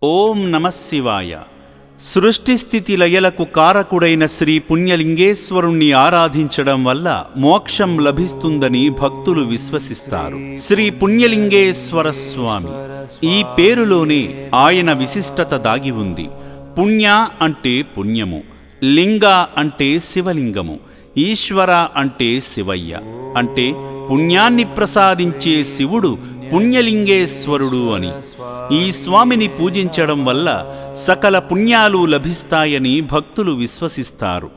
ఓం నమః శివాయ. సృష్టిస్థితి లయలకు కారకుడైన శ్రీ పుణ్యలింగేశ్వరుణ్ణి ఆరాధించడం వల్ల మోక్షం లభిస్తుందని భక్తులు విశ్వసిస్తారు. శ్రీ పుణ్యలింగేశ్వర స్వామి ఈ పేరులోనే ఆయన విశిష్టత దాగి ఉంది. పుణ్య అంటే పుణ్యము, లింగ అంటే శివలింగము, ఈశ్వర అంటే శివయ్య. అంటే పుణ్యాన్ని ప్రసాదించే శివుడు పుణ్యలింగేశ్వరుడు అని. ఈ స్వామిని పూజించడం వల్ల సకల పుణ్యాలు లభిస్తాయని భక్తులు విశ్వసిస్తారు.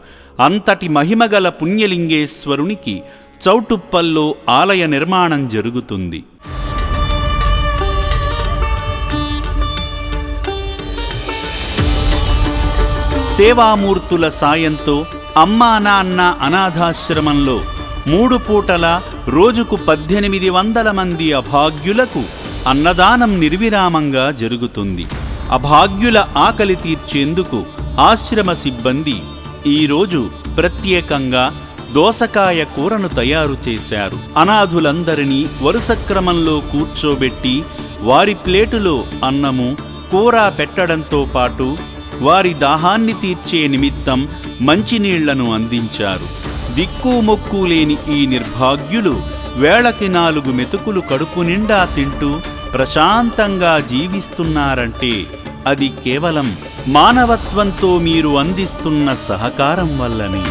అంతటి మహిమగల పుణ్యలింగేశ్వరునికి చౌటుప్పల్లో ఆలయ నిర్మాణం జరుగుతుంది. సేవామూర్తుల సాయంతో అమ్మా నాన్న అనాథాశ్రమంలో 3 పూటల రోజుకు 1800 మంది అభాగ్యులకు అన్నదానం నిర్విరామంగా జరుగుతుంది. అభాగ్యుల ఆకలి తీర్చేందుకు ఆశ్రమ సిబ్బంది ఈరోజు ప్రత్యేకంగా దోసకాయ కూరను తయారు చేశారు. అనాథులందరినీ వరుస క్రమంలో కూర్చోబెట్టి వారి ప్లేటులో అన్నము, కూర పెట్టడంతో పాటు వారి దాహాన్ని తీర్చే నిమిత్తం మంచినీళ్లను అందించారు. దిక్కు మొక్కు లేని ఈ నిర్భాగ్యులు వేళకి 4 మెతుకులు కడుపు నిండా తింటూ ప్రశాంతంగా జీవిస్తున్నారంటే అది కేవలం మానవత్వంతో మీరు అందిస్తున్న సహకారం వల్లనే.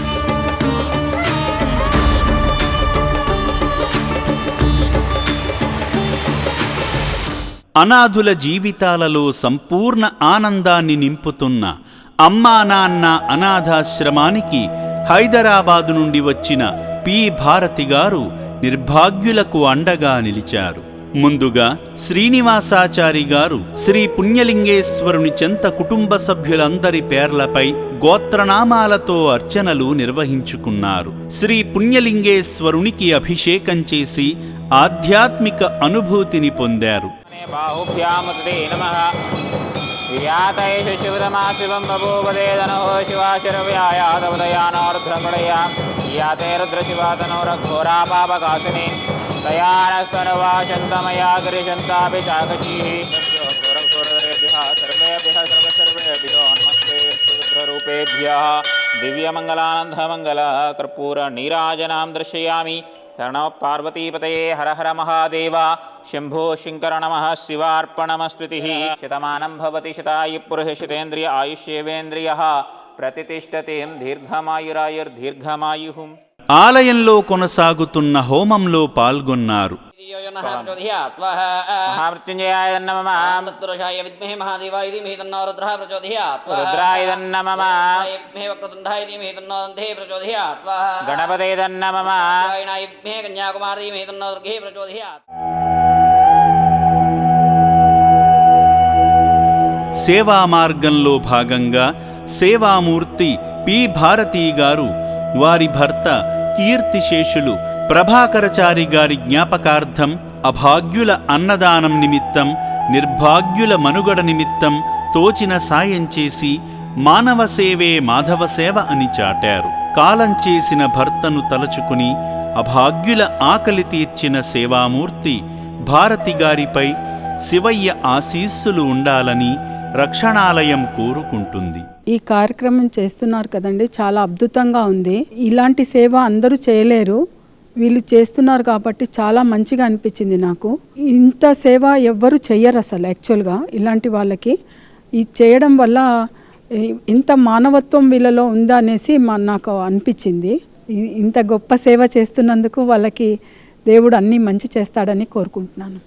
అనాథుల జీవితాలలో సంపూర్ణ ఆనందాన్ని నింపుతున్న అమ్మా నాన్న అనాథాశ్రమానికి హైదరాబాదు నుండి వచ్చిన పి. భారతి గారు నిర్భాగ్యులకు అండగా నిలిచారు. ముందుగా శ్రీనివాసాచారి గారు శ్రీ పుణ్యలింగేశ్వరుని చెంత కుటుంబ సభ్యులందరి పేర్లపై గోత్రనామాలతో అర్చనలు నిర్వహించుకున్నారు. శ్రీ పుణ్యలింగేశ్వరునికి అభిషేకం చేసి ఆధ్యాత్మిక అనుభూతిని పొందారు. శివతమాశివం బభూవదేదనో శివాశిరవ్యాయాదవదయానోర్ధ్రపడయ యాతే రుద్రశివాతనోరఘోరా పాపకాసిని తయానస్తనవాశంతమయా గిరిశంతాపి చాకచీః సర్వేభ్యః సర్వసర్వేభ్యో నమస్తే రుద్రరూపేభ్యః దివ్యమంగళానందమంగళ కర్పూర నీరాజనాం దర్శయామి. నమః పార్వతీపతయే హర హర మహాదేవ శంభో శంకర నమః శివార్పణమస్మృతిః. శతమానం భవతి శతాయు పురుష శతేంద్రియ ఆయుష్యేవేంద్రియః ప్రతిష్ఠతేం దీర్ఘమాయురాయుర్దీర్ఘమాయుః. ఆలయంలో కొనసాగుతున్న హోమంలో పాల్గొన్నారు. మహామృత్యుంజయాయ నమః తత్పురుషాయ విద్మహే మహాదేవాయ ధీమహి తన్నో రుద్రః ప్రచోదయాత్. రుద్రాయ నమః విద్మహే వక్రతుండాయ ధీమహి తన్నో దంతః ప్రచోదయాత్. గణపతయే నమః నారాయణాయ విద్మహే కన్యాకుమారీ ధీమహి తన్నో దుర్గే ప్రచోదయాత్. సేవా మార్గంలో భాగంగా సేవామూర్తి పి. భారతి గారు వారి భర్త కీర్తిశేషులు ప్రభాకరచారి గారి జ్ఞాపకార్థం అభాగ్యుల అన్నదానం నిమిత్తం, నిర్భాగ్యుల మనుగడ నిమిత్తం తోచిన సాయం చేసి మానవ సేవే మాధవ సేవ అని చాటారు. కాలం చేసిన భర్తను తలచుకుని అభాగ్యుల ఆకలి తీర్చిన సేవామూర్తి భారతి గారిపై శివయ్య ఆశీస్సులు ఉండాలని రక్షణాలయం కోరుకుంటుంది. ఈ కార్యక్రమం చేస్తున్నారు కదండి, చాలా అద్భుతంగా ఉంది. ఇలాంటి సేవ అందరూ చేయలేరు, వీళ్ళు చేస్తున్నారు కాబట్టి చాలా మంచిగా అనిపించింది నాకు. ఇంత సేవ ఎవ్వరు చెయ్యరు అసలు. యాక్చువల్గా ఇలాంటి వాళ్ళకి ఇది చేయడం వల్ల ఇంత మానవత్వం వీళ్ళలో ఉందా అనేసి నాకు అనిపించింది. ఇంత గొప్ప సేవ చేస్తున్నందుకు వాళ్ళకి దేవుడు అన్నీ మంచి చేస్తాడని కోరుకుంటున్నాను.